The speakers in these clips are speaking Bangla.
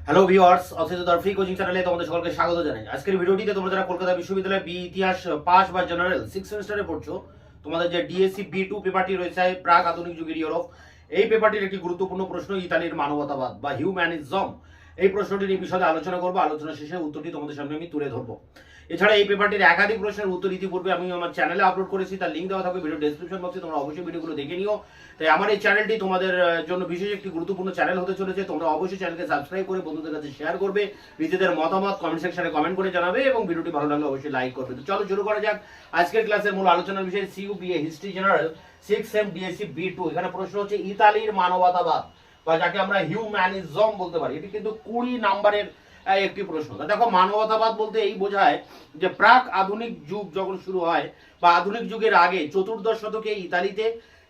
হ্যালো ভিউয়ার্স, অথিতদার ফ্রি কোচিং চ্যানেলে তোমাদের সকলকে স্বাগত জানাই। আজকের ভিডিওটিতে তোমরা যারা কলকাতা বিশ্ববিদ্যালয়ে বি ইতিহাস পাস বা জেনারেল 6 সেমিস্টারে পড়ছো, তোমাদের যে ডিএসসি B2 পেপারটি রয়েছে প্রাক আধুনিক যুগের ইউরোপ, এই পেপারটির একটি গুরুত্বপূর্ণ প্রশ্ন ইতালির মানবতাবাদ বা হিউম্যানিজম। এই প্রশ্নটির এই বিষয়ে আলোচনা করব। আলোচনা শেষে উত্তরটি তোমাদের সামনে আমি তুলে ধরবো। এছাড়া এই পেপারটির একাধিক প্রশ্নের উত্তর ইতিপূর্বে আমি আমার চ্যানেলে আপলোড করেছি, তার লিঙ্ক দেওয়া থাকবে ভিডিও ডেসক্রিপশন বক্সে, তোমরা অবশ্যই ভিডিওগুলো দেখে নিও। তাই আমার এই চ্যানেলটি তোমাদের জন্য বিশেষ একটি গুরুত্বপূর্ণ চ্যানেল হতে চলেছে। তোমরা অবশ্যই চ্যানেলকে সাবস্ক্রাইব করে বন্ধুদের কাছে শেয়ার করবে, নিজেদের মতামত কমেন্ট সেকশনে কমেন্ট করে জানাবে এবং ভিডিওটি ভালো লাগলে অবশ্যই লাইক করবে। তো চলো শুরু করা যাক আজকের ক্লাসের মূল আলোচনার বিষয় CUBA history general 6 DSC B2। এখানে প্রশ্ন হচ্ছে ইতালির মানবতাবাদ বা যাকে আমরা হিউম্যানিজম বলতে পারি। এটি কিন্তু 20 নম্বরের একটি প্রশ্ন। দেখো, মানবতাবাদ বলতে এই বোঝায় যে প্রাক আধুনিক যুগ যখন শুরু হয় বা আধুনিক যুগের আগে চতুর্দশ শতকে ইতালিতে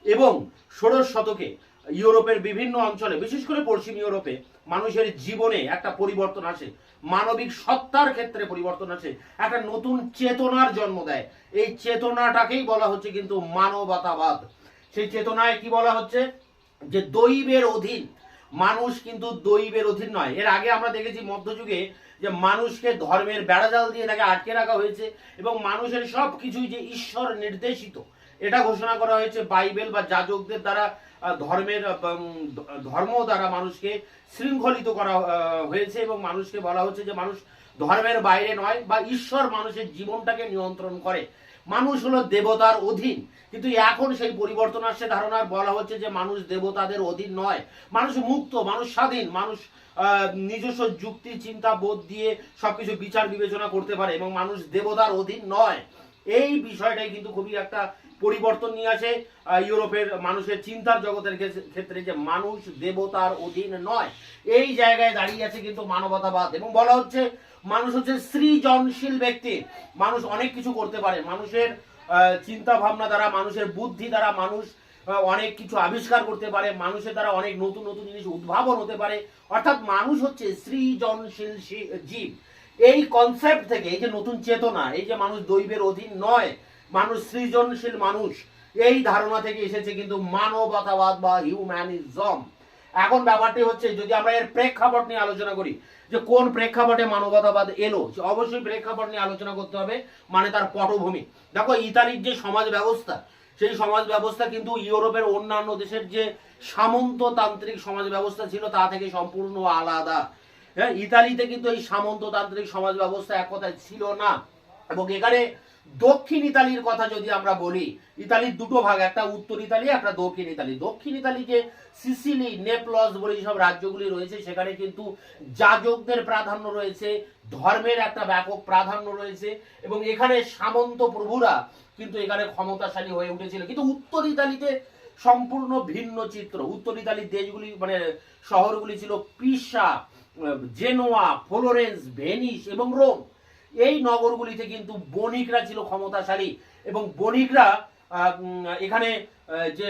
এবং ষোড়শ শতকে ইউরোপের বিভিন্ন অঞ্চলে, বিশেষ করে পশ্চিম ইউরোপে মানুষের জীবনে একটা পরিবর্তন আসে, মানবিক সত্তার ক্ষেত্রে পরিবর্তন আসে, একটা নতুন চেতনার জন্ম দেয়। এই চেতনাটাকেই বলা হচ্ছে কিন্তু মানবতাবাদ। সেই চেতনায় কি বলা হচ্ছে যে দৈবের অধীন মানুষ কিন্তু দৈবের অধীন নয়। এর আগে আমরা দেখেছি মধ্যযুগে যে মানুষকে ধর্মের বেড়াজাল দিয়ে তাকে আটকে রাখা হয়েছে এবং মানুষের সব কিছুই যে ঈশ্বর নির্দেশিত এটা ঘোষণা করা হয়েছে বাইবেল বা যাজকদের দ্বারা। ধর্ম দ্বারা মানুষকে শৃঙ্খলিত করা হয়েছে এবং মানুষকে বলা হচ্ছে যে মানুষ ধর্মের বাইরে নয় বা ঈশ্বর মানুষের জীবনটাকে নিয়ন্ত্রণ করে, মানুষ হলো দেবতার অধীন। কিন্তু এখন সেই পরিবর্তন আসছে, ধারণার বলা হচ্ছে যে মানুষ দেবতাদের অধীন নয়, মানুষ মুক্ত, মানুষ স্বাধীন, মানুষ নিজস্ব যুক্তি চিন্তা বোধ দিয়ে সবকিছু বিচার বিবেচনা করতে পারে এবং মানুষ দেবতার অধীন নয়। এই বিষয়টাই কিন্তু খুবই একটা পরিবর্তন নিয়ে আসে ইউরোপের মানুষের চিন্তার জগতের ক্ষেত্রে, যে মানুষ দেবতার অধীন নয়। এই জায়গায় দাঁড়িয়ে আছে কিন্তু মানবতাবাদ এবং বলা হচ্ছে মানুষ হচ্ছে সৃজনশীল ব্যক্তি, মানুষ অনেক কিছু করতে পারে, মানুষের চিন্তা ভাবনা দ্বারা, মানুষের বুদ্ধি দ্বারা মানুষ অনেক কিছু আবিষ্কার করতে পারে, মানুষের দ্বারা অনেক নতুন নতুন জিনিস উদ্ভাবন হতে পারে। অর্থাৎ মানুষ হচ্ছে সৃজনশীল জীব। এই কনসেপ্ট থেকে, এই যে নতুন চেতনা, এই যে মানুষ দৈবের অধীন নয়, মানুষ সৃজনশীল মানুষ, এই ধারণা থেকে এসেছে কিন্তু মানবতাবাদ বা হিউম্যানিজম। এখন ব্যাপারটি হচ্ছে, যদি আমরা এর প্রেক্ষাপট নিয়ে আলোচনা করি যে কোন প্রেক্ষাপটে মানবতাবাদ এলো, অবশ্যই প্রেক্ষাপট নিয়ে আলোচনা করতে হবে, মানে তার পটভূমি। দেখো, ইতালির যে সমাজ ব্যবস্থা, সেই সমাজ ব্যবস্থা কিন্তু ইউরোপের অন্যান্য দেশের যে সামন্ততান্ত্রিক সমাজ ব্যবস্থা ছিল তা থেকে সম্পূর্ণ আলাদা। হ্যাঁ, ইতালিতে কিন্তু এই সামন্ততান্ত্রিক সমাজ ব্যবস্থা এক কথায় ছিল না। এবং এখানে দক্ষিণ ইতালির কথা যদি আমরা বলি, ইতালির দুটো ভাগ, একটা উত্তর ইতালি, একটা দক্ষিণ ইতালি। দক্ষিণ ইতালি যে সিসিলি, নেপলস বলে যেসব রাজ্যগুলি রয়েছে, সেখানে কিন্তু যাজকদের প্রাধান্য রয়েছে, ধর্মের একটা ব্যাপক প্রাধান্য রয়েছে এবং এখানে সামন্ত প্রভুরা কিন্তু এখানে ক্ষমতাশালী হয়ে উঠেছিল। কিন্তু উত্তর ইতালিতে সম্পূর্ণ ভিন্ন চিত্র। উত্তর ইতালির দেশগুলি মানে শহরগুলি ছিল পিসা, জেনোয়া, ফ্লোরেন্স, ভেনিস এবং রোম। এই নগরগুলিতে কিন্তু বণিকরা ছিল ক্ষমতাশালী এবং বণিকরা এখানে যে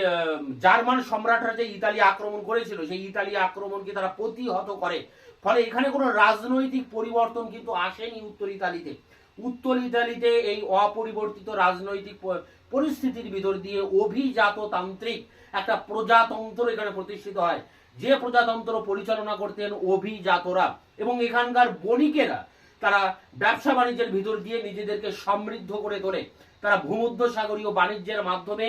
জার্মান সম্রাটরা যে ইতালি আক্রমণ করেছিল, সেই ইতালি আক্রমণকে তারা প্রতিহত করে। ফলে এখানে কোনো রাজনৈতিক পরিবর্তন কিন্তু আসেনি উত্তর ইতালিতে। উত্তর ইতালিতে এই অপরিবর্তিত রাজনৈতিক পরিস্থিতির ভিতর দিয়ে অভিজাততান্ত্রিক একটা প্রজাতন্ত্র এখানে প্রতিষ্ঠিত হয়, যে প্রজাতন্ত্র পরিচালনা করতেন অভিজাতরা এবং এখানকার বণিকেরা। তারা ব্যবসা বাণিজ্যের ভিতর দিয়ে নিজেদেরকে সমৃদ্ধ করে তোলে। তারা ভূমধ্যসাগরীয় বাণিজ্যের মাধ্যমে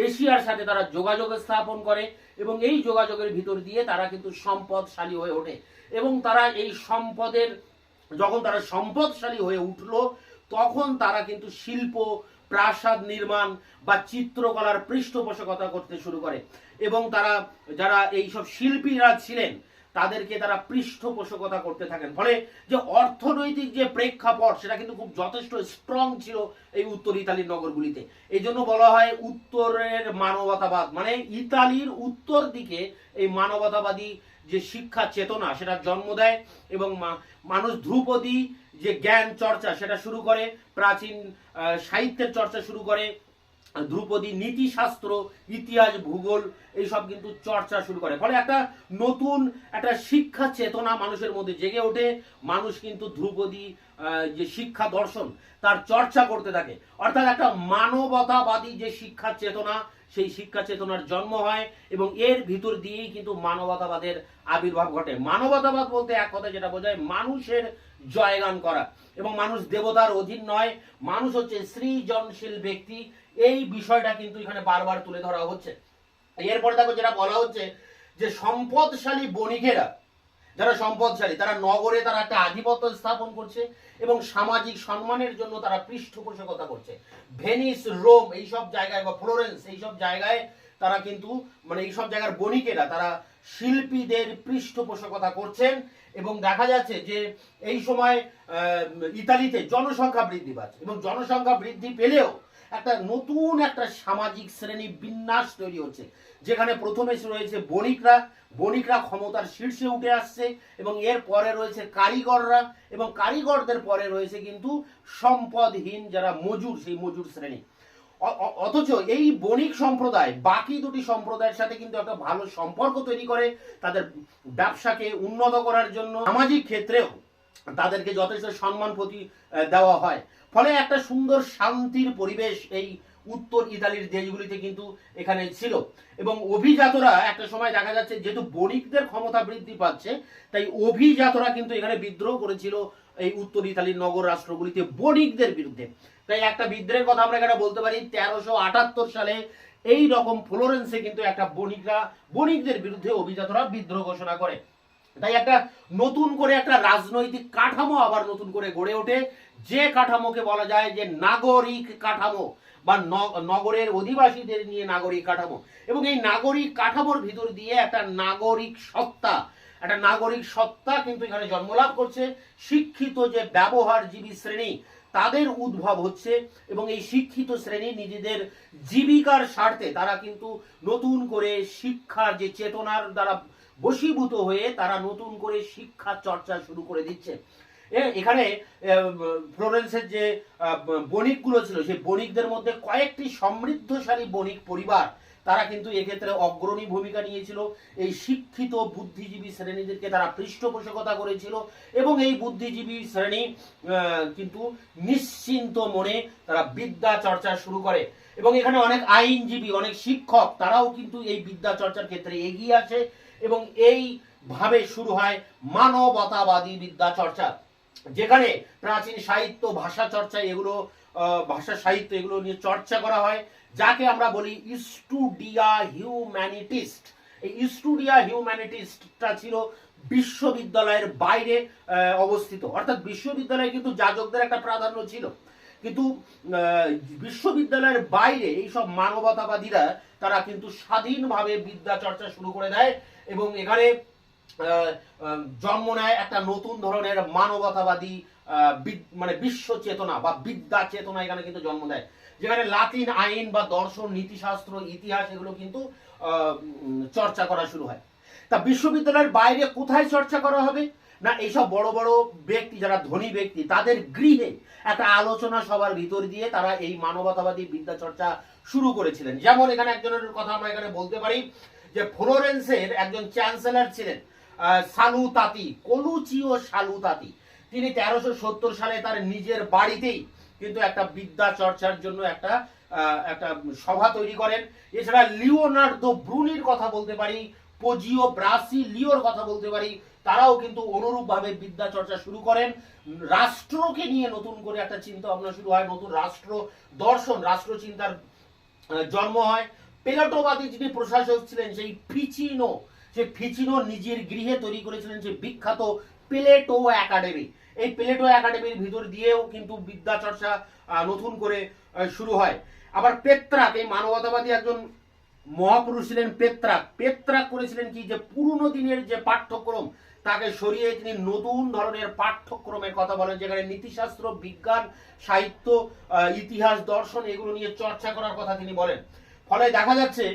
এশিয়ার সাথে তারা যোগাযোগ স্থাপন করে এবং এই যোগাযোগের ভিতর দিয়ে তারা কিন্তু সম্পদশালী হয়ে ওঠে এবং তারা এই সম্পদের, যখন তারা সম্পদশালী হয়ে উঠলো, তখন তারা কিন্তু শিল্প, প্রাসাদ নির্মাণ বা চিত্রকলার পৃষ্ঠপোষকতা করতে শুরু করে এবং তারা, যারা এইসব শিল্পীরা ছিলেন, তাদেরকে তারা পৃষ্ঠপোষকতা করতে থাকেন। ফলে যে অর্থনৈতিক যে প্রেক্ষাপট, সেটা কিন্তু খুব যথেষ্ট স্ট্রং ছিল এই উত্তর ইতালির নগরগুলিতে। এই জন্য বলা হয় উত্তরের মানবতাবাদ, মানে ইতালির উত্তর দিকে এই মানবতাবাদী যে শিক্ষা চেতনা সেটা জন্ম দেয় এবং মানুষ ধ্রুপদী যে জ্ঞান চর্চা সেটা শুরু করে, প্রাচীন সাহিত্যের চর্চা শুরু করে, ধ্রুপদী নীতিশাস্ত্র, ইতিহাস, ভূগোল এইসব কিন্তু চর্চা শুরু করে। ফলে একটা নতুন একটা শিক্ষা চেতনা মানুষের মধ্যে জেগে ওঠে। মানুষ কিন্তু ধ্রুপদী যে শিক্ষা দর্শন তার চর্চা করতে থাকে। অর্থাৎ একটা মানবতাবাদী যে শিক্ষা চেতনা, সেই শিক্ষা চেতনার জন্ম হয় এবং এর ভিতর দিয়েই কিন্তু মানবতাবাদের আবির্ভাব ঘটে। মানবতাবাদ বলতে এক কথা যেটা বোঝায় মানুষের জয়গান করা, এবং মানুষ দেবতার অধীন নয়, মানুষ হচ্ছে সৃজনশীল ব্যক্তি। এই বিষয়টা কিন্তু এখানে বারবার তুলে ধরা হচ্ছে। এরপরে দেখো যেটা বলা হচ্ছে যে সম্পদশালী বণিকেরা, যারা সম্পদশালী, তারা নগরে তারা একটা আধিপত্য স্থাপন করছে এবং সামাজিক সম্মানের জন্য তারা পৃষ্ঠপোষকতা করছে। ভেনিস, রোম এইসব জায়গায় বা ফ্লোরেন্স এইসব জায়গায় তারা কিন্তু মানে এইসব জায়গার বণিকেরা তারা শিল্পীদের পৃষ্ঠপোষকতা করছেন। এবং দেখা যাচ্ছে যে এই সময় ইতালিতে জনসংখ্যা বৃদ্ধি পাচ্ছে, এবং জনসংখ্যা বৃদ্ধি পেলেও একটা নতুন একটা সামাজিক শ্রেণী বিন্যাস তৈরি হচ্ছে, যেখানে প্রথমে রয়েছে বণিকরা, বণিকরা ক্ষমতার শীর্ষে উঠে আসছে, এবং এর পরে রয়েছে কারিগররা, এবং কারিগরদের পরে রয়েছে কিন্তু সম্পদহীন যারা মজুর, সেই মজুর শ্রেণী। অথচ এই বণিক সম্প্রদায় বাকি দুটি সম্প্রদায়ের সাথে কিন্তু একটা ভালো সম্পর্ক তৈরি করে তাদের ব্যবসাকে উন্নত করার জন্য। সামাজিক ক্ষেত্রেও তাদেরকে যথেষ্ট সম্মান প্রতি দেওয়া হয়, ফলে একটা সুন্দর শান্তির পরিবেশ এই উত্তর ইতালির দেশগুলিতে কিন্তু এখানে ছিল। এবং অভিজাতরা একটা সময় দেখা যাচ্ছে যেহেতু বণিকদের ক্ষমতা বৃদ্ধি পাচ্ছে, তাই অভিজাতরা কিন্তু এখানে বিদ্রোহ করেছিল এই উত্তর ইতালির নগর রাষ্ট্রগুলিতে বণিকদের বিরুদ্ধে। তাই একটা বিদ্রোহের কথা আমরা এখানে বলতে পারি 1378 সালে এই রকম ফ্লোরেন্সে কিন্তু একটা বণিকদের বিরুদ্ধে অভিজাতরা বিদ্রোহ ঘোষণা করে। তাই একটা নতুন করে একটা রাজনৈতিক কাঠামো আবার নতুন করে গড়ে ওঠে, যে কাঠামোকে বলা যায় যে নাগরিক কাঠামো বা নগরের অধিবাসীদের নিয়ে নাগরিক কাঠামো। এবং এই নাগরিক কাঠামোর ভিতর দিয়ে একটা নাগরিক সত্তা কিন্তু এখানে জন্মলাভ করছে। শিক্ষিত যে ব্যবহারজীবী শ্রেণী তাদের উদ্ভব হচ্ছে, এবং এই শিক্ষিত শ্রেণী নিজেদের জীবিকার স্বার্থে তারা কিন্তু নতুন করে শিক্ষার যে চেতনার দ্বারা বশীভূত হয়ে তারা নতুন করে শিক্ষা চর্চা শুরু করে দিচ্ছে। এখানে ফ্লোরেন্সের যে বণিকগুলো ছিল সেই বণিকদের মধ্যে কয়েকটি সমৃদ্ধশালী বণিক পরিবার তারা কিন্তু এক্ষেত্রে অগ্রণী ভূমিকা নিয়েছিল। এই শিক্ষিত বুদ্ধিজীবী শ্রেণীদেরকে তারা পৃষ্ঠপোষকতা করেছিল, এবং এই বুদ্ধিজীবী শ্রেণী কিন্তু নিশ্চিন্ত মনে তারা বিদ্যা চর্চা শুরু করে। এবং এখানে অনেক আইনজীবী, অনেক শিক্ষক তারাও কিন্তু এই বিদ্যা চর্চার ক্ষেত্রে এগিয়ে আসে, এবং এই ভাবে শুরু হয় মানবতাবাদী বিদ্যা চর্চা, যেখানে প্রাচীন সাহিত্য, ভাষা চর্চা, এগুলো ভাষা সাহিত্য এগুলো নিয়ে চর্চা করা হয়, যাকে আমরা বলি স্টুডিয়া হিউম্যানিটিস্ট। এই স্টুডিয়া হিউম্যানিটিস্টটা ছিল বিশ্ববিদ্যালয়ের বাইরে অবস্থিত, অর্থাৎ বিশ্ববিদ্যালয়ে কিন্তু যাজকদের একটা প্রাধান্য ছিল, কিন্তু বিশ্ববিদ্যালয়ের বাইরে এইসব মানবতাবাদীরা তারা কিন্তু স্বাধীনভাবে বিদ্যা চর্চা শুরু করে দেয়, এবং এখানে জন্ম নেয় একটা নতুন ধরনের মানবতাবাদী মানে বিশ্ব চেতনা বা বিদ্যা চেতনা এখানে কিন্তু জন্ম দেয়, যেখানে লাতিন আইন বা দর্শন, নীতিশাস্ত্র, ইতিহাস এগুলো কিন্তু চর্চা করা শুরু হয়। তা বিশ্ববিদ্যালয়ের বাইরে কোথায় চর্চা করা হবে না, এইসব বড় বড় ব্যক্তি যারা ধনী ব্যক্তি তাদের গৃহে একটা আলোচনা সভার ভিতর দিয়ে তারা এই মানবতাবাদী বিদ্যা চর্চা শুরু করেছিলেন। যেমন এখানে একজনের কথা আমরা এখানে বলতে পারি যে ফ্লোরেন্সের একজন চ্যান্সেলর ছিলেন সালুতাতি, কলুচিও সালুতাতি। তিনি 1370 সালে তার নিজের বাড়িতেই কিন্তু একটা বিদ্যা চর্চার জন্য একটা সভা তৈরি করেন। এছাড়া লিওনার্দো ব্রুনির কথা বলতে পারি, পোজিও ব্রাসিলিওর কথা বলতে পারি, তারাও কিন্তু অনুরূপভাবে বিদ্যা চর্চা শুরু করেন। রাষ্ট্রকে নিয়ে নতুন করে একটা চিন্তা ভাবনা শুরু হয়, নতুন রাষ্ট্র দর্শন, রাষ্ট্র চিন্তার জন্ম হয়। প্লেটোবাদী যিনি প্রশাসক ছিলেন সেই ফিচিনো নিজের গৃহে তৈরি করেছিলেন যে বিখ্যাত প্লেটো একাডেমি। এই প্লেটো একাডেমির ভিতর দিয়েও কিন্তু বিদ্যা চর্চা নতুন করে শুরু হয়। আবার পেত্রাক, এই মানবতাবাদী একজন মহাপুরুষ ছিলেন পেত্রাক করেছিলেন কি, যে পুরনো দিনের যে পাঠ্যক্রম তাকে সরিয়ে তিনি নতুন ধরনের পাঠ্যক্রমের কথা বলেন, যেখানে নীতিশাস্ত্র, বিজ্ঞান, সাহিত্য, ইতিহাস, দর্শন এগুলো নিয়ে চর্চা করার কথা তিনি বলেন। ফলে দেখা যাচ্ছে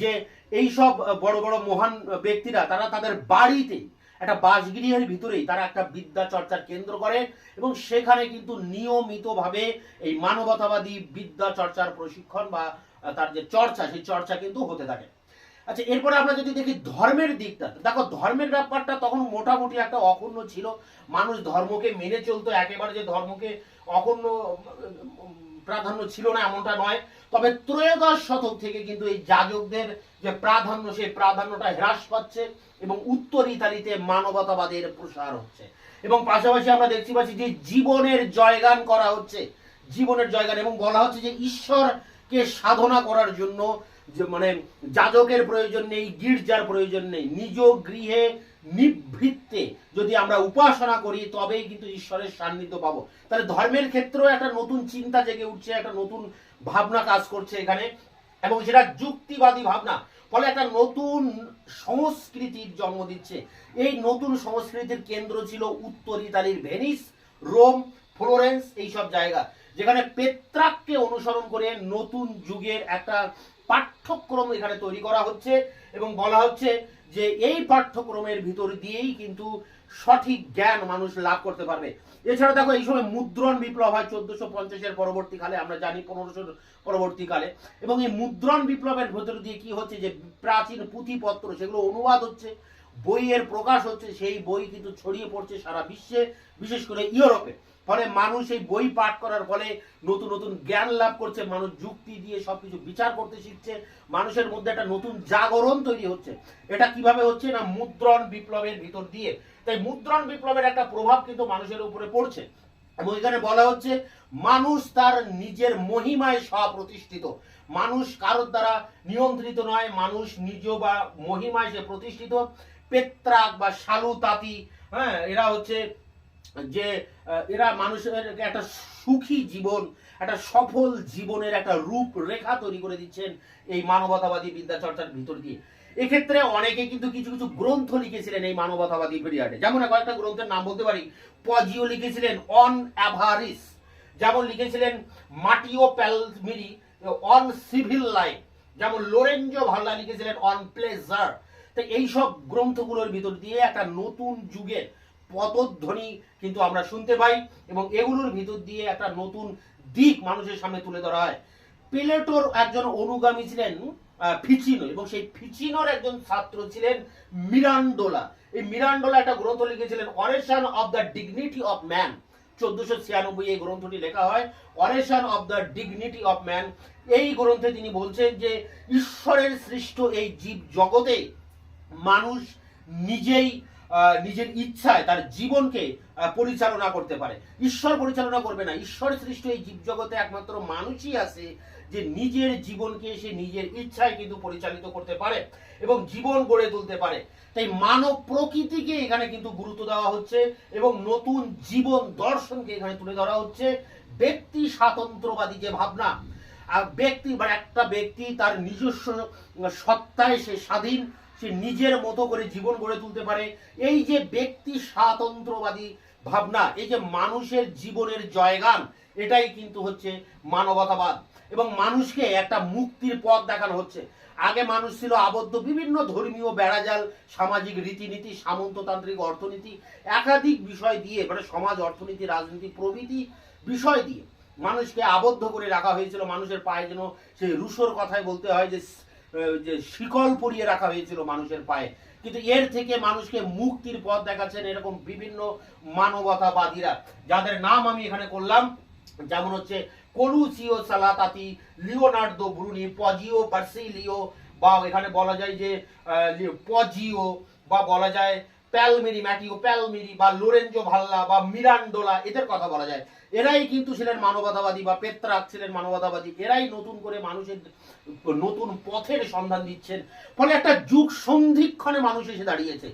যে এই সব বড় বড় মহান ব্যক্তিরা তারা তাদের বাড়িতে একটা বাসগৃহের ভিতরেই তারা একটা বিদ্যা চর্চার কেন্দ্র করেন, এবং সেখানে কিন্তু নিয়মিতভাবে এই মানবতাবাদী বিদ্যা চর্চার প্রশিক্ষণ বা তার যে চর্চা সেই চর্চা কিন্তু হতে থাকে। আচ্ছা, এরপরে আমরা যদি দেখি ধর্মের দিকটা, দেখো ধর্মের ব্যাপারটা তখন মোটামুটি একটা অক্ষুণ্ণ ছিল, মানুষ ধর্মকে মেনে চলতো, একেবারে যে ধর্মকে অক্ষুণ্ণ প্রাধান্য ছিল না এমনটা নয়। তবে ত্রয়োদশ শতক থেকে কিন্তু এই যাজকদের যে প্রাধান্য, সেই প্রাধান্যটা হ্রাস পাচ্ছে এবং উত্তর ইতালিতে মানবতাবাদের প্রসার হচ্ছে। এবং পাশাপাশি আমরা দেখতে পাচ্ছি যে জীবনের জয়গান করা হচ্ছে, জীবনের জয়গান, এবং বলা হচ্ছে যে ঈশ্বরকে সাধনা করার জন্য যে মানে যাজকের প্রয়োজন নেই, গির্জার প্রয়োজন নেই, নিজ গৃহে নিভৃত্তে যদি আমরা উপাসনা করি তবেই কিন্তু ঈশ্বরের সান্নিধ্য পাবো। তাহলে ধর্মের ক্ষেত্রেও একটা নতুন চিন্তা জেগে উঠছে, একটা নতুন ভাবনা কাজ করছে এখানে, এবং সেটা যুক্তিবাদী ভাবনা, ফলে একটা নতুন সংস্কৃতির জন্ম দিচ্ছে। এই নতুন সংস্কৃতির কেন্দ্র ছিল উত্তর ইতালির ভেনিস, রোম, ফ্লোরেন্স, এইসব জায়গা, যেখানে পেত্রাককে অনুসরণ করে নতুন যুগের একটা পাঠ্যক্রম এখানে তৈরি করা হচ্ছে। এবং বলা হচ্ছে যে এই পাঠ্যক্রমের ভিতর দিয়েই কিন্তু সঠিক জ্ঞান মানুষ লাভ করতে পারবে। এছাড়া দেখো এই সময় মুদ্রণ বিপ্লব হয় 1450-এর পরবর্তীকালে, আমরা জানি 1500 পরবর্তীকালে, এবং এই মুদ্রণ বিপ্লবের ভেতর দিয়ে কি হচ্ছে যে প্রাচীন পুঁথিপত্র সেগুলো অনুবাদ হচ্ছে, বইয়ের প্রকাশ হচ্ছে, সেই বই কিন্তু ছড়িয়ে পড়ছে সারা বিশ্বে, বিশেষ করে ইউরোপে। ফলে মানুষ এই বই পাঠ করার ফলে নতুন নতুন জ্ঞান লাভ করছে, মানুষ যুক্তি দিয়ে সবকিছু বিচার করতে শিখছে, মানুষের মধ্যে একটা নতুন জাগরণ তৈরি হচ্ছে। এটা কিভাবে হচ্ছে না মুদ্রণ বিপ্লবের ভিতর দিয়ে। তাই মুদ্রণ বিপ্লবের একটা প্রভাব কিন্তু মানুষের উপরে পড়ছে, এবং এখানে বলা হচ্ছে মানুষ তার নিজের মহিমায় স্বপ্রতিষ্ঠিত, মানুষ কারোর দ্বারা নিয়ন্ত্রিত নয়, মানুষ নিজ বা মহিমায় সে প্রতিষ্ঠিত। পেত্রাক বা সালুতাতি, হ্যাঁ, এরা হচ্ছে যে এরা মানুষের একটা সুখী জীবন, একটা সফল জীবনের একটা রূপরেখা তৈরি করে দিচ্ছেন এই মানবতাবাদী বিদ্যাচর্চার ভিতর দিয়ে। এক্ষেত্রে অনেকে কিন্তু কিছু কিছু গ্রন্থ লিখেছিলেন এই মানবতাবাদী পিরিয়ডে, যেমন কয়েকটা গ্রন্থের নাম বলতে পারি। পজিও লিখেছিলেন অন অ্যাভারিস, যেমন লিখেছিলেন মাটিও প্যালমিরি অন সিভিল লাইফ, যেমন লোরেঞ্জো ভাল্লা লিখেছিলেন অন প্লেজার। তো এইসব গ্রন্থগুলোর ভিতর দিয়ে একটা নতুন যুগের পদধ্বনি কিন্তু আমরা শুনতে পাই, এবং এগুলোর ভিতর দিয়ে একটা নতুন দিক মানুষের সামনে তুলে ধরা হয়। প্লেটোর একজন অনুগামী ছিলেন ফিচিনো, এবং সেই ফিচিনোর একজন ছাত্র ছিলেন মিরান্ডোলা। এই মিরান্ডোলা একটা গ্রন্থ লিখেছিলেন oration of the dignity of man, 1496 এই গ্রন্থটি লেখা হয়, oration of the dignity of man. এই গ্রন্থে তিনি বলছেন যে ঈশ্বরের সৃষ্ট এই জীব জগতে মানুষ নিজেই নিজের ইচ্ছায় তার জীবনকে পরিচালনা করতে পারে, ঈশ্বর পরিচালনা করবে না। ঈশ্বর সৃষ্ট এই জীব জগতে একমাত্র মানুষই আছে যে নিজের জীবনকে সে নিজের ইচ্ছায় কিন্তু পরিচালিত করতে পারে এবং জীবন গড়ে তুলতে পারে। তাই মানব প্রকৃতিকে এখানে কিন্তু গুরুত্ব দেওয়া হচ্ছে, এবং নতুন জীবন দর্শনকে এখানে তুলে ধরা হচ্ছে। ব্যক্তি স্বাতন্ত্র্যবাদী যে ভাবনা, ব্যক্তি বা একটা ব্যক্তি তার নিজস্ব সত্তায় সে স্বাধীন, সে নিজের মতো করে জীবন গড়ে তুলতে পারে, এই যে ব্যক্তি স্বাতন্ত্র্যবাদী ভাবনা, এই যে মানুষের জীবনের জয়গান, এটাই কিন্তু হচ্ছে মানবতাবাদ। এবং মানুষকে একটা মুক্তির পথ দেখানো হচ্ছে। আগে মানুষ ছিল আবদ্ধ বিভিন্ন ধর্মীয় বেড়াজাল, সামাজিক রীতিনীতি, সামন্ততান্ত্রিক অর্থনীতি, একাধিক বিষয় দিয়ে, মানে সমাজ, অর্থনীতি, রাজনীতি প্রভৃতি বিষয় দিয়ে মানুষকে আবদ্ধ করে রাখা হয়েছিল। মানুষের পায়ে যেন সেই রুশোর কথাই বলতে হয় যে শিকল পরিয়ে রাখা হয়েছিল মানুষের পায়ে। কিন্তু এর থেকে মানুষকে মুক্তির পথ দেখাচ্ছেন এরকম বিভিন্ন মানবতাবাদীরা, যাদের নাম আমি এখানে করলাম, যেমন হচ্ছে কলুসিও সালাতাতি, লিওনার্দো ব্রুনি, পজিও বার্সিলিও, বা এখানে বলা যায় যে পজিও, বা বলা যায় প্যালমেরি, ম্যাটিও প্যালমেরি, বা লোরেঞ্জো ভাল্লা, বা মিরান্ডোলা, এদের কথা বলা যায়। এরাই কিন্তু ছিলেন মানবতাবাদী, বা পেত্রাক ছিলেন মানবতাবাদী। এরাই নতুন করে মানুষের নতুন পথের সন্ধান দিচ্ছেন। ফলে একটা যুগ সন্ধিক্ষণে মানুষ এসে দাঁড়িয়েছে।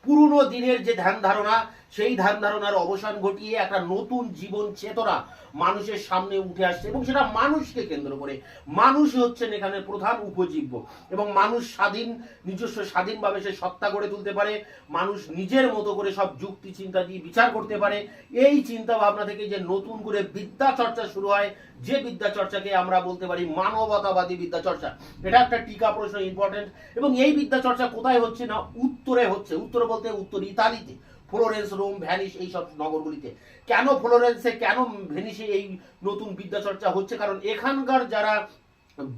পুরনো দিনের যে ধ্যান ধারণা, সেই ধ্যান ধারণার অবসান ঘটিয়ে একটা নতুন জীবন চেতনা মানুষের সামনে উঠে আসছে, এবং সেটা মানুষকে কেন্দ্র করে। মানুষ হচ্ছেন এখানে প্রধান উপজীব্য, এবং মানুষ স্বাধীন, নিজস্ব স্বাধীনভাবে সে সত্তা গড়ে তুলতে পারে। মানুষ নিজের মতো করে সব যুক্তি চিন্তা দিয়ে বিচার করতে পারে। এই চিন্তা ভাবনা থেকে যে নতুন করে বিদ্যা চর্চা শুরু হয়, যে বিদ্যা চর্চাকে আমরা বলতে পারি মানবতাবাদী বিদ্যা চর্চা, এটা একটা টিকা প্রশ্ন ইম্পর্টেন্ট। এবং এই বিদ্যা চর্চা কোথায় হচ্ছে না, উত্তরে হচ্ছে। উত্তর বলতে উত্তর ইতালিতে, ফ্লোরেন্স, রোম, ভ্যানিস, এইসব নগরগুলিতে। কেন ফ্লোরেন্সে, কেন ভেনিসে এই নতুন বিদ্যা চর্চা হচ্ছে? কারণ এখানকার যারা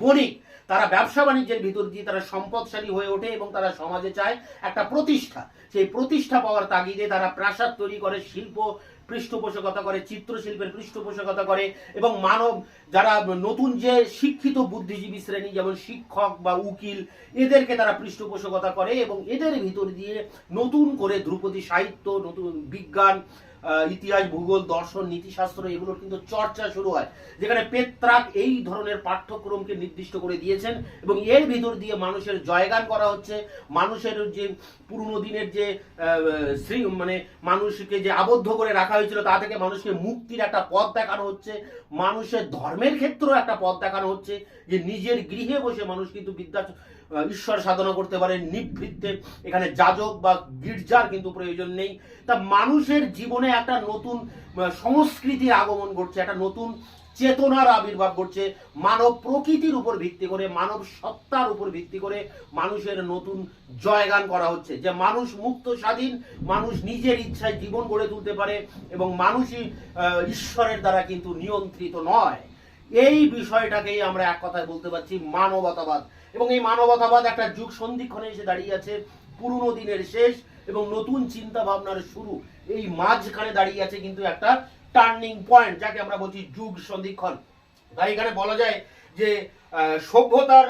বণিক, তারা ব্যবসা বাণিজ্যের ভিতর দিয়ে তারা সম্পদশালী হয়ে ওঠে এবং তারা সমাজে চায় একটা প্রতিষ্ঠা। সেই প্রতিষ্ঠা পাওয়ার তাগিদে তারা প্রাসাদ তৈরি করে, শিল্প পৃষ্ঠপোষকতা করে, চিত্রশিল্পের পৃষ্ঠপোষকতা করে এবং মানব যারা নতুন যে শিক্ষিত বুদ্ধিজীবী শ্রেণী যেমন শিক্ষক বা উকিল, এদেরকে তারা পৃষ্ঠপোষকতা করে এবং এদের ভিতর দিয়ে নতুন করে ধ্রুপদী সাহিত্য, নতুন বিজ্ঞান, ইতিহাস, ভূগোল, দর্শন, নীতিশাস্ত্র এগুলোর কিন্তু চর্চা শুরু হয়, যেখানে পেত্রাক এই ধরনের পাঠ্যক্রমকে নির্দিষ্ট করে দিয়েছেন এবং এর ভিতর দিয়ে মানুষের জয়গান করা হচ্ছে। মানুষের যে পুরনো দিনের যে মানে মানুষকে যে আবদ্ধ করে রাখা হয়েছিল তা থেকে মানুষকে মুক্তির একটা পথ দেখানো হচ্ছে, মানুষের ধর্মের ক্ষেত্রেও একটা পথ দেখানো হচ্ছে যে নিজের গৃহে বসে মানুষ কিন্তু ঈশ্বর সাধনা করতে পারে নিভৃতে, এখানে যাজক বা গির্জার কিন্তু প্রয়োজন নেই। তা মানুষের জীবনে একটা নতুন সংস্কৃতির আগমন ঘটছে, একটা নতুন চেতনার আবির্ভাব ঘটছে, মানব প্রকৃতির উপর ভিত্তি করে, মানব সত্তার উপর ভিত্তি করে মানুষের নতুন জয়গান করা হচ্ছে যে মানুষ মুক্ত স্বাধীন, মানুষ নিজের ইচ্ছায় জীবন গড়ে তুলতে পারে এবং মানুষই ঈশ্বরের দ্বারা কিন্তু নিয়ন্ত্রিত নয়। এই বিষয়টাকেই আমরা এক কথায় বলতে পারছি মানবতাবাদ। এবং এই মানবতাবাদ একটা যুগ সন্ধিক্ষণে এসে দাঁড়িয়ে আছে, পুরনো দিনের শেষ এবং নতুন চিন্তা ভাবনার শুরু, এই মাঝখানে দাঁড়িয়ে আছে কিন্তু একটা টার্নিং পয়েন্ট, যাকে আমরা বলছি যুগ সন্ধিক্ষণ। তাই এখানে বলা যায় যে সভ্যতার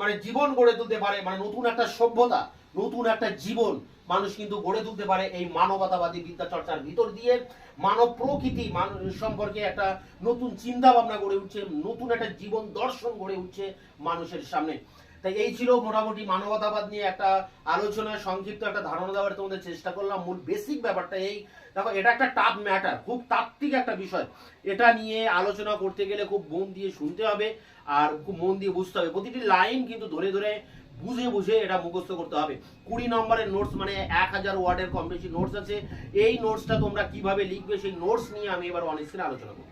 মানে জীবন গড়ে তুলতে পারে, মানে নতুন একটা সভ্যতা, নতুন একটা জীবন মানুষ কিন্তু গড়ে তুলতে পারে এই মানবতাবাদী বিদ্যা চর্চার ভিতর দিয়ে। মানব প্রকৃতি সম্পর্কে একটা নতুন চিন্তা ভাবনা গড়ে উঠছে, নতুন একটা জীবন দর্শন গড়ে উঠছে মানুষের সামনে। তাই এই ছিল মোটামুটি মানবতাবাদ নিয়ে একটা আলোচনা, সংক্ষিপ্ত একটা ধারণা দেওয়ার তোমাদের চেষ্টা করলাম। মূল বেসিক ব্যাপারটা এই, দেখো এটা একটা টাফ ম্যাটার, খুব তাত্ত্বিক একটা বিষয়, এটা নিয়ে আলোচনা করতে গেলে খুব মন দিয়ে শুনতে হবে আর খুব মন দিয়ে বুঝতে হবে, প্রতিটি লাইন কিন্তু ধরে ধরে বুঝে বুঝে এটা মুখস্থ করতে হবে। 20 নম্বরের নোটস মানে 1000 ওয়ার্ডের কম বেশি নোটস আছে। এই নোটসটা তোমরা কিভাবে লিখবে সেই নোটস নিয়ে আমি এবার অন স্ক্রিনে আলোচনা করব।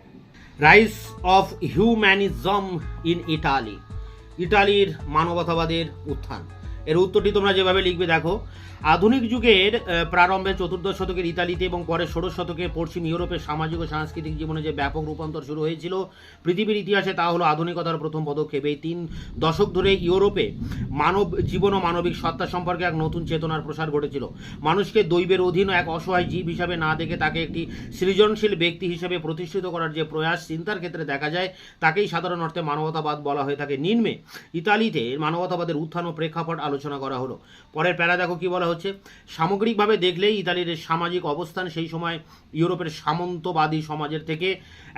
Rise of humanism in Italy, ইটালির মানবতাবাদের উত্থান। এর উত্তরটি তোমরা যেভাবে লিখবে দেখো, আধুনিক যুগের প্রারম্ভে 14 শতকের ইতালিতে এবং পরে 16 শতকে পশ্চিম ইউরোপের সামাজিক ও সাংস্কৃতিক জীবনে যে ব্যাপক রূপান্তর শুরু হয়েছিল পৃথিবীর ইতিহাসে, তা হলো আধুনিকতার প্রথম পদক্ষেপ। এই 3 দশক ধরে ইউরোপে মানব জীবন ও মানবিক সত্তা সম্পর্কে এক নতুন চেতনার প্রসার ঘটেছিল। মানুষকে দৈবের অধীন এক অসহায় জীব হিসাবে না দেখে তাকে একটি সৃজনশীল ব্যক্তি হিসেবে প্রতিষ্ঠিত করার যে প্রয়াস চিন্তার ক্ষেত্রে দেখা যায়, তাকেই সাধারণ অর্থে মানবতাবাদ বলা হয়ে থাকে। নিম্নে ইতালিতে মানবতাবাদের উত্থান ও প্রেক্ষাপট আলোচনা করা হলো। পরের প্যারা দেখো কি বলা হচ্ছে, সামগ্রিকভাবে দেখলেই ইতালির সামাজিক অবস্থান সেই সময় ইউরোপের সামন্তবাদী সমাজের থেকে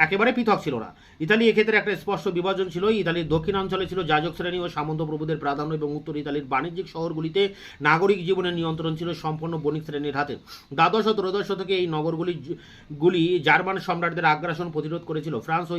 একেবারে পৃথক ছিল না। ইতালি এক্ষেত্রে একটা স্পষ্ট বিভাজন ছিল। ইতালির দক্ষিণাঞ্চলে ছিল যাজক শ্রেণী ও সামন্ত প্রভুদের প্রাধান্য এবং উত্তর ইতালির বাণিজ্যিক শহরগুলিতে নাগরিক জীবনের নিয়ন্ত্রণ ছিল সম্পূর্ণ বণিক শ্রেণীর হাতে। দ্বাদশ ও ত্রয়োদশ শতকে এই নগরগুলি জার্মান সম্রাটদের আগ্রাসন প্রতিরোধ করেছিল। ফ্রান্স ও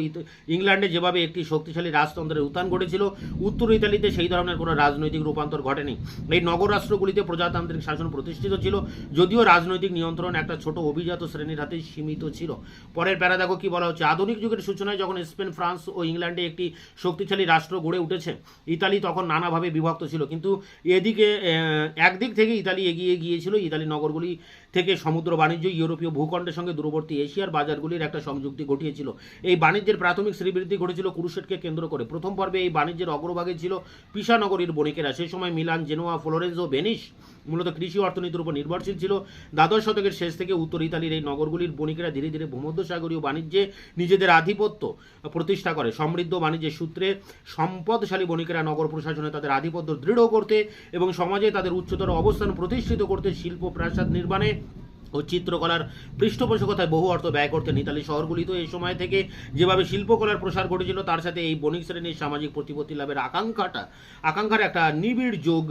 ইংল্যান্ডে যেভাবে একটি শক্তিশালী রাজতন্ত্রের উত্থান ঘটেছিল, উত্তর ইতালিতে সেই ধরনের কোনো রাজনৈতিক রূপান্তর ঘটেনি। এই নগর রাষ্ট্রগুলিতে প্রজাতান্ত্রিক শাসন প্রতিষ্ঠিত ছিল, যদিও রাজনৈতিক নিয়ন্ত্রণ একটা ছোট অভিজাত শ্রেণীর হাতে সীমিত ছিল। পরের প্যারা দেখো কি বলা হচ্ছে, আধুনিক যুগের সূচনায় যখন স্পেন, ফ্রান্স ও ইংল্যান্ডে একটি শক্তিশালী রাষ্ট্র গড়ে উঠেছে, ইতালি তখন নানাভাবে বিভক্ত ছিল। কিন্তু একদিক থেকে ইতালি এগিয়ে গিয়েছিল। ইতালি নগরগুলি থেকে সমুদ্র বাণিজ্য ইউরোপীয় ভূখণ্ডের সঙ্গে দূরবর্তী এশিয়ার বাজারগুলির একটা সংযুক্তি ঘটিয়েছিল। এই বাণিজ্যের প্রাথমিক শ্রীবৃদ্ধি ঘটেছিল ক্রুসেডকে কেন্দ্র করে। প্রথম পর্বে এই বাণিজ্যের অগ্রভাগে ছিল পিসা নগরীর বণিকেরা। সেই সময় মিলান, জেনোয়া, ফ্লোরেন্স ও ভেনিস মূলত কৃষি অর্থনীতির উপর নির্ভরশীল ছিল। দ্বাদশ শতকের শেষ থেকে উত্তর ইতালির এই নগরগুলির বণিকেরা ধীরে ধীরে ভূমধ্যসাগরীয় বাণিজ্যে নিজেদের আধিপত্য প্রতিষ্ঠা করে। সমৃদ্ধ বাণিজ্যের সূত্রে সম্পদশালী বণিকেরা নগর প্রশাসনে তাদের আধিপত্য দৃঢ় করতে এবং সমাজে তাদের উচ্চতর অবস্থান প্রতিষ্ঠিত করতে শিল্প প্রাসাদ নির্মাণে ও চিত্রকলার পৃষ্ঠপোষকতায় বহু অর্থ ব্যয় করতেন। ইতালি শহরগুলিতে এই সময় থেকে যেভাবে শিল্পকলার প্রসার ঘটেছিল, তার সাথে এই বণিক শ্রেণীর সামাজিক প্রতিপত্তি লাভের আকাঙ্ক্ষার একটা নিবিড় যোগ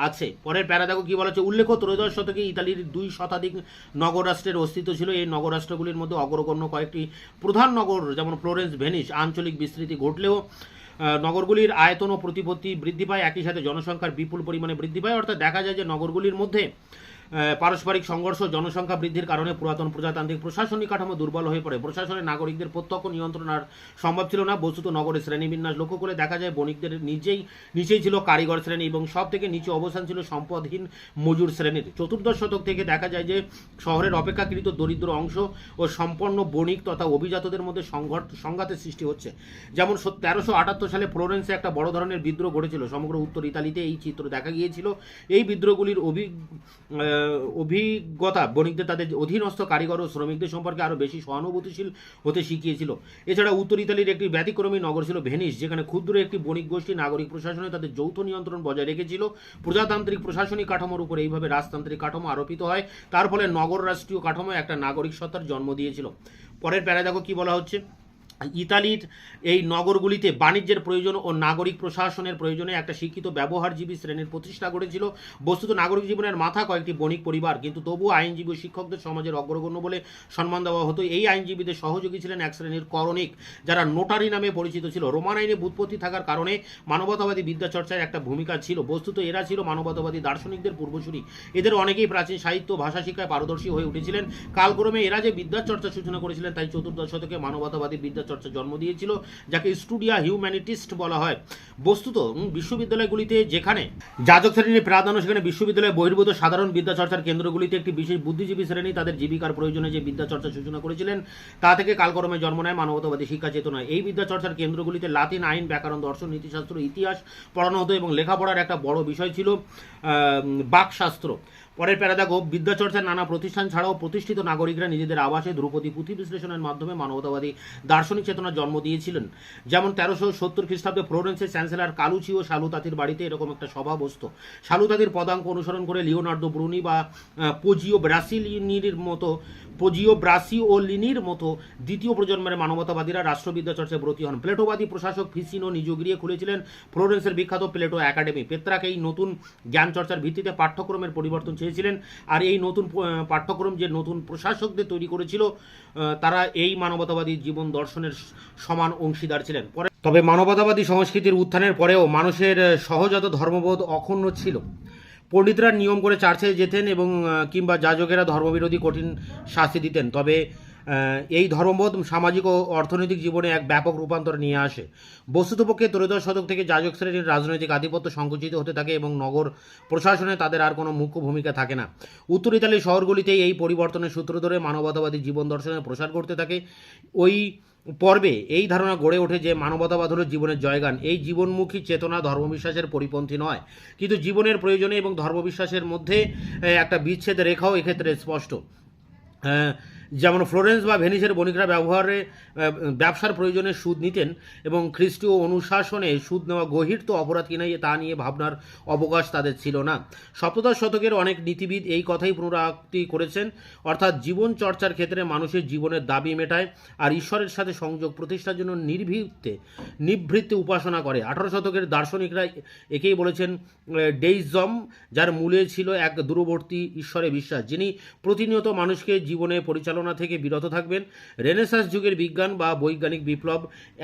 আছে। পরের প্যারা দেখো কি বলা হচ্ছে, উল্লেখ্য ত্রয়োদশ শতকে ইতালির 2 শতাধিক নগর রাষ্ট্রের অস্তিত্ব ছিল। এই নগর রাষ্ট্রগুলির মধ্যে অগ্রগণ্য কয়েকটি প্রধান নগর যেমন ফ্লোরেন্স, ভেনিস আঞ্চলিক বিস্তৃতি ঘটলেও নগরগুলির আয়তন ও প্রতিপত্তি বৃদ্ধি পায়, একই সাথে জনসংখ্যার বিপুল পরিমাণে বৃদ্ধি পায়। অর্থাৎ দেখা যায় যে নগরগুলির মধ্যে পারস্পরিক সংঘর্ষ জনসংখ্যা বৃদ্ধির কারণে পুরাতন প্রজাতান্ত্রিক প্রশাসনিক কাঠামো দুর্বল হয়ে পড়ে। প্রশাসনে নাগরিকদের প্রত্যক্ষ নিয়ন্ত্রণ আর সম্ভব ছিল না। বস্তুত নগরের শ্রেণীবিন্যাস লক্ষ্য করে দেখা যায় বণিকদের নিচেই ছিল কারিগর শ্রেণী এবং সব থেকে নিচু অবস্থান ছিল সম্পদহীন মজুর শ্রেণীর। চতুর্দশ শতক থেকে দেখা যায় যে শহরের অপেক্ষাকৃত দরিদ্র অংশ ও সম্পন্ন বণিক তথা অভিজাতদের মধ্যে সংঘাতের সৃষ্টি হচ্ছে। যেমন 1378 সালে ফ্লোরেন্সে একটা বড় ধরনের বিদ্রোহ ঘটেছিল। সমগ্র উত্তর ইতালিতে এই চিত্র দেখা গিয়েছিল। এই বিদ্রোহগুলির অভিজ্ঞতা বণিকদের তাদের অধীনস্থ কারিগর ও শ্রমিকদের সম্পর্কে আরও বেশি সহানুভূতিশীল হতে শিখিয়েছিল। এছাড়া উত্তর ইতালির একটি ব্যতিক্রমী নগর ছিল ভেনিস, যেখানে ক্ষুদ্র একটি বণিক গোষ্ঠী নাগরিক প্রশাসনে তাদের যৌথ নিয়ন্ত্রণ বজায় রেখেছিল। প্রজাতান্ত্রিক প্রশাসনিক কাঠামোর উপর এইভাবে রাজতান্ত্রিক কাঠামো আরোপিত হয়। তার ফলে নগর রাষ্ট্রীয় কাঠামো একটা নাগরিক সত্তার জন্ম দিয়েছিল। পরের প্যারা দেখো কি বলা হচ্ছে। ইতালির এই নগরগুলিতে বাণিজ্যের প্রয়োজন ও নাগরিক প্রশাসনের প্রয়োজনে একটা শিক্ষিত ব্যবহারজীবী শ্রেণীর প্রতিষ্ঠা করেছিল। বস্তুত নাগরিক জীবনের মাথা কয়েকটি বণিক পরিবার, কিন্তু তবুও আইনজীবী শিক্ষকদের সমাজের অগ্রগণ্য বলে সম্মান দেওয়া হতো। এই আইনজীবীদের সহযোগী ছিলেন এক শ্রেণীর করণিক, যারা নোটারি নামে পরিচিত ছিল। রোমান আইনে ব্যুৎপত্তি থাকার কারণে মানবতাবাদী বিদ্যা চর্চায় একটা ভূমিকা ছিল। বস্তুত এরা ছিল মানবতাবাদী দার্শনিকদের পূর্বসূরি। এদের অনেকেই প্রাচীন সাহিত্য ভাষা শিক্ষায় পারদর্শী হয়ে উঠেছিলেন। কালক্রমে এরা যে বিদ্যার চর্চা সূচনা করেছিলেন তাই চতুর্দশ শতকে মানবতাবাদী বিদ্যা চর্চা জন্ম দিয়েছিল, যাকে স্টুডিয়া হিউম্যানিটিস্ট বলা হয়। বস্তুত বিশ্ববিদ্যালয়গুলিতে যেখানে যাজক শ্রেণীর প্রাধান্য, সেখানে বিশ্ববিদ্যালয় বহির্ভূত সাধারণ বিদ্যাচর্চার কেন্দ্রগুলিতে একটি বিশেষ বুদ্ধিজীবী শ্রেণী তাদের জীবিকার প্রয়োজনে যে বিদ্যাচর্চা সূচনা করেছিলেন তা থেকে কালক্রমে জন্ম নেয় মানবতাবাদী শিক্ষা চেতনা। এই বিদ্যাচর্চার কেন্দ্রগুলিতে লাতিন, আইন, ব্যাকরণ, দর্শন, নীতিশাস্ত্র, ইতিহাস পড়ানো হতো এবং লেখাপড়ার একটা বড় বিষয় ছিল বাকশাস্ত্র। পরের প্যারা দেখো, বিদ্যাচর্চার নানা প্রতিষ্ঠান ছাড়াও প্রতিষ্ঠিত নাগরিকরা নিজেদের আবাসে ধ্রুপদী পুঁথি বিশ্লেষণের মাধ্যমে মানবতাবাদী দার্শনিক চেতনার জন্ম দিয়েছিলেন। যেমন 1370 খ্রিস্টাব্দে ফ্লোরেন্সের চ্যান্সেলর কালুচিও সালুতাতির বাড়িতে এরকম একটা সভা বসত। সালুতাতির পদাঙ্ক অনুসরণ করে লিওনার্দো ব্রুনি বা পোজিও ব্রাসিওলিনির মতো দ্বিতীয় প্রজন্মের মানবতাবাদীরা রাষ্ট্রবিদ্যা চর্চায় ব্রতী হন। প্লেটোবাদী প্রশাসক ফিসিনো নিজ গৃহে খুলেছিলেন ফ্লোরেন্সের বিখ্যাত প্লেটো একাডেমি। পেত্রাক এই নতুন জ্ঞান চর্চার ভিত্তিতে পাঠ্যক্রমের পরিবর্তন চেয়েছিলেন, আর এই নতুন পাঠ্যক্রম যে নতুন প্রশাসকদের তৈরি করেছিল তারা এই মানবতাবাদী জীবন দর্শনের সমান অংশীদার ছিলেন। তবে মানবতাবাদী সংস্কৃতির উত্থানের পরেও মানুষের সহজাত ধর্মবোধ অক্ষুণ্ণ ছিল। পণ্ডিতরা নিয়ম করে চার্চে যেতেন এবং কিংবা যাজকেরা ধর্মবিরোধী কঠিন শাস্তি দিতেন। তবে এই ধর্মবোধ সামাজিক ও অর্থনৈতিক জীবনে এক ব্যাপক রূপান্তর নিয়ে আসে। বস্তুতপক্ষে ত্রয়োদশ শতক থেকে যাজক শ্রেণীর রাজনৈতিক আধিপত্য সংকুচিত হতে থাকে এবং নগর প্রশাসনে তাদের আর কোনো মুখ্য ভূমিকা থাকে না। উত্তর ইতালির শহরগুলিতে এই পরিবর্তনের সূত্র ধরে মানবতাবাদী জীবন দর্শনের প্রসার করতে থাকে। ওই পর্বে এই ধারণা গড়ে ওঠে যে মানবতাবাদ হলো জীবনের জয়গান। এই জীবনমুখী চেতনা ধর্মবিশ্বাসের পরিপন্থী নয়, কিন্তু জীবনের প্রয়োজনে এবং ধর্মবিশ্বাসের মধ্যে একটা বিচ্ছেদ রেখাও এক্ষেত্রে স্পষ্ট। যেমন ফ্লোরেন্স বা ভেনিসের বণিকরা ব্যবসার প্রয়োজনে সুদ নিতেন এবং খ্রিস্টীয় অনুশাসনে সুদ নেওয়া গহির্ত অপরাধ কিনা তা নিয়ে ভাবনার অবকাশ তাদের ছিল না। সপ্তদশ শতকের অনেক নীতিবিদ এই কথাই পুনরাবৃত্তি করেছেন, অর্থাৎ জীবন চর্চার ক্ষেত্রে মানুষের জীবনের দাবি মেটায় আর ঈশ্বরের সাথে সংযোগ প্রতিষ্ঠার জন্য নিভৃত্তে উপাসনা করে। 18 শতকের দার্শনিকরা একেই বলেছেন ডেইজম, যার মূলে ছিল এক দূরবর্তী ঈশ্বরে বিশ্বাস, যিনি প্রতিনিয়ত মানুষকে জীবনে পরিচালনা থেকে বিরত থাকবেন। রেনেসাঁস যুগের বিজ্ঞান বা বৈজ্ঞানিক বিপ্লব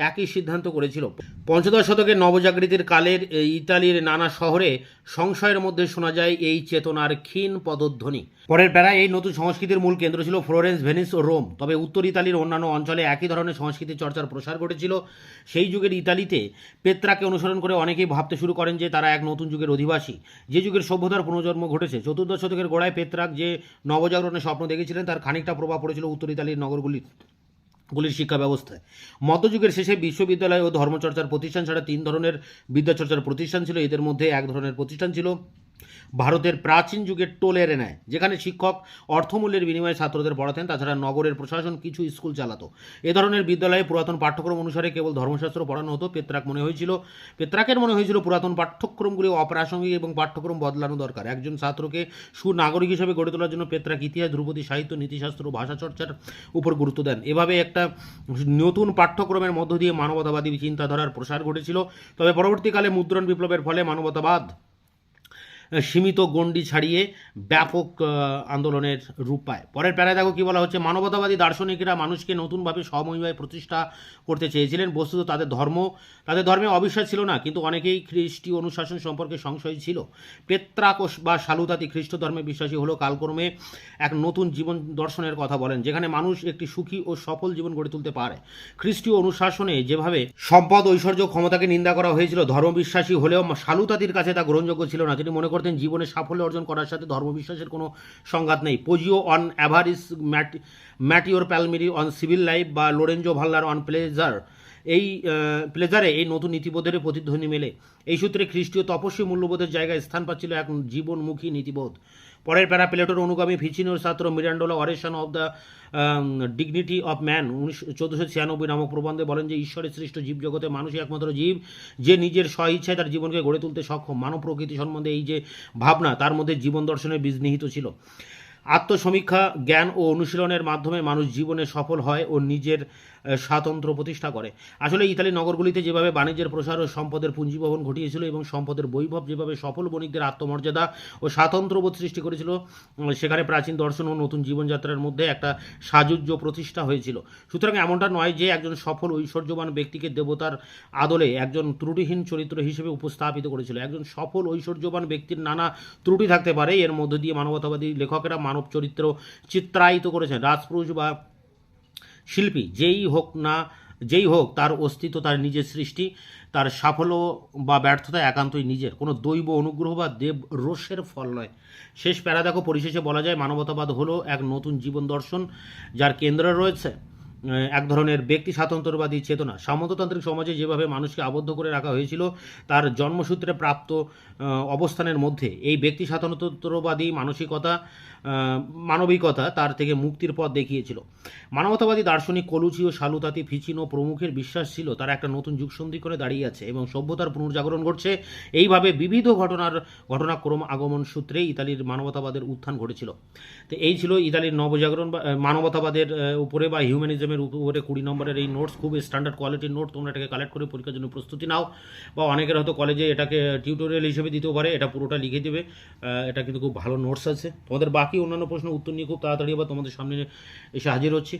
একই সিদ্ধান্ত করেছিল। পঞ্চদশ শতকের নবজাগৃতির কালের ইতালির নানা শহরে সংশয়ের মধ্যে শোনা যায় এই চেতনার ক্ষীণ পদধ্বনি। পরের প্যারা, এই নতুন সংস্কৃতির মূল কেন্দ্র ছিল ফ্লোরেন্স, ভেনিস ও রোম। তবে উত্তর ইতালির অন্যান্য অঞ্চলে একই ধরনের সংস্কৃতি চর্চার প্রসার ঘটেছিল। সেই যুগের ইতালিতে পেত্রাকে অনুসরণ করে অনেকেই ভাবতে শুরু করেন যে তারা এক নতুন যুগের অধিবাসী, যে যুগের সভ্যতার পুনর্জন্ম ঘটেছে। চতুর্দশ শতকের গোড়ায় পেত্রাক যে নবজাগরণের স্বপ্ন দেখেছিলেন তার খানিকটা প্রভাব পড়েছিল উত্তর ইতালির নগরগুলির শিক্ষা ব্যবস্থায়। মধ্যযুগের শেষে বিশ্ববিদ্যালয় ও ধর্মচর্চার প্রতিষ্ঠান ছাড়া 3 ধরনের বিদ্যাচর্চার প্রতিষ্ঠান ছিল। এদের মধ্যে এক ধরনের প্রতিষ্ঠান ছিল ভারতের প্রাচীন যুগের টোলের ন্যায়, যেখানে শিক্ষক অর্থমূল্যের বিনিময়ে ছাত্রদের পড়াতেন। তাছাড়া নগরের প্রশাসন কিছু স্কুল চালাতো। এ ধরনের বিদ্যালয়ে পুরাতন পাঠ্যক্রম অনুসারে কেবল ধর্মশাস্ত্র পড়ানো হতো। পেত্রাকের মনে হয়েছিল পুরাতন পাঠ্যক্রমগুলি অপ্রাসঙ্গিক এবং পাঠ্যক্রম বদলানো দরকার। একজন ছাত্রকে সুনাগরিক হিসেবে গড়ে তোলার জন্য পেত্রাক ইতিহাস, ধ্রুপদী সাহিত্য, নীতিশাস্ত্র ও ভাষা চর্চার উপর গুরুত্ব দেন। এভাবে একটা নতুন পাঠ্যক্রমের মধ্য দিয়ে মানবতাবাদী চিন্তাধারার প্রসার ঘটেছিল। তবে পরবর্তীকালে মুদ্রণ বিপ্লবের ফলে মানবতাবাদ সীমিত গণ্ডি ছাড়িয়ে ব্যাপক আন্দোলনের রূপ পায়। পরের প্যারায় দেখো কি বলা হচ্ছে, মানবতাবাদী দার্শনিকেরা মানুষকে নতুনভাবে স্বমহিমায় প্রতিষ্ঠা করতে চেয়েছিলেন। বস্তুত তাদের ধর্মে অবিশ্বাস ছিল না, কিন্তু অনেকেই খ্রিস্টীয় অনুশাসন সম্পর্কে সংশয় ছিল। পেত্রাকোস বা শালুতাতি খ্রিস্ট ধর্মে বিশ্বাসী হলো কালক্রমে এক নতুন জীবন দর্শনের কথা বলেন, যেখানে মানুষ একটি সুখী ও সফল জীবন গড়ে তুলতে পারে। খ্রিস্টীয় অনুশাসনে যেভাবে সম্পদ, ঐশ্বর্য, ক্ষমতাকে নিন্দা করা হয়েছিল, ধর্মবিশ্বাসী হলেও শালুতাতির কাছে তা গ্রহণযোগ্য ছিল না। তিনি মনে করতেন জীবনে সাফল্য অর্জন করার সাথে ধর্মবিশ্বাসের কোনো সংঘাত নেই। পোজিও অন অ্যাভারিস, ম্যাটিওর প্যালমিরি অন সিভিল লাইফ বা লোরেঞ্জো ভাল্লার অন প্লেজারে এই নতুন নীতিবোধের প্রতিধ্বনি মেলে। এই সূত্রে খ্রিস্টীয় তপস্বী মূল্যবোধের জায়গায় স্থান পাচ্ছিল এক জীবনমুখী নীতিবোধ। পরের প্যারা, প্লেটোর অনুগামী ফিচিনোর ছাত্র Mirandola oration of the dignity of man 1496 নামক প্রবন্ধে বলেন যে ঈশ্বরের সৃষ্ট জীবজগতে মানুষই একমাত্র জীব যে নিজের স্বইচ্ছায় তার জীবনকে গড়ে তুলতে সক্ষম। মানব প্রকৃতি সম্বন্ধে এই যে ভাবনা, তার মধ্যে জীবন দর্শনের বীজ নিহিত ছিল। আত্মসমীক্ষা, জ্ঞান ও অনুশীলনের মাধ্যমে মানুষ জীবনে সফল হয় ও নিজের স্বাতন্ত্র্য প্রতিষ্ঠা করে। আসলে ইতালির নগরগুলিতে যেভাবে বাণিজ্যের প্রসার ও সম্পদের পুঞ্জীভবন ঘটিয়েছিল এবং সম্পদের বৈভব যেভাবে সফল বণিকদের আত্মমর্যাদা ও স্বাতন্ত্র্যবোধ সৃষ্টি করেছিল, সেখানে প্রাচীন দর্শন ও নতুন জীবনযাত্রার মধ্যে একটা সাযুজ্য প্রতিষ্ঠা হয়েছিল। সুতরাং এমনটা নয় যে একজন সফল ঐশ্বর্যবান ব্যক্তিকে দেবতার আদলে একজন ত্রুটিহীন চরিত্র হিসেবে উপস্থাপিত করেছিল। একজন সফল ঐশ্বর্যবান ব্যক্তির নানা ত্রুটি থাকতে পারে, এর মধ্য দিয়ে মানবতাবাদী লেখকেরা মানব চরিত্র চিত্রায়িত করেছেন। রাজপুরুষ বা শিল্পী যেই হোক তার অস্তিত্ব তার নিজের সৃষ্টি, তার সাফল্য বা ব্যর্থতা একান্তই নিজের, কোনো দৈব অনুগ্রহ বা দেব রোষের ফল নয়। শেষ প্যারা দেখো, পরিশেষে বলা যায় মানবতাবাদ হলো এক নতুন জীবন দর্শন যার কেন্দ্রে রয়েছে এক ধরনের ব্যক্তি স্বাতন্ত্র্যবাদী চেতনা। সামন্ততান্ত্রিক সমাজে যেভাবে মানুষকে আবদ্ধ করে রাখা হয়েছিল তার জন্মসূত্রে প্রাপ্ত অবস্থানের মধ্যে, এই ব্যক্তি স্বাতন্ত্র্যবাদী মানবিকতা তার থেকে মুক্তির পথ দেখিয়েছিল। মানবতাবাদী দার্শনিক কলুচি ও শালুতাতি, ফিচিনো প্রমুখের বিশ্বাস ছিল তারা একটা নতুন যুগ সন্ধি করে দাঁড়িয়ে আছে এবং সভ্যতার পুনর্জাগরণ ঘটছে। এইভাবে বিবিধ ঘটনাক্রম আগমন সূত্রে ইতালির মানবতাবাদের উত্থান ঘটেছিল। তো এই ছিল ইতালির নবজাগরণ বা মানবতাবাদের উপরে বা হিউম্যানিজমের উপরে 20 নম্বরের এই নোটস। খুব স্ট্যান্ডার্ড কোয়ালিটির নোট, তোমরা এটাকে কালেক্ট করে পরীক্ষার জন্য প্রস্তুতি নাও, বা অনেকের হয়তো কলেজে এটাকে টিউটোরিয়াল হিসেবে দিতেও পারে, এটা পুরোটা লিখে দেবে। এটা কিন্তু খুব ভালো নোটস আছে। তোমাদের বাকি অন্যান্য প্রশ্ন উত্তর নিয়ে খুব তাড়াতাড়ি আবার তোমাদের সামনে এসে হাজির হচ্ছি।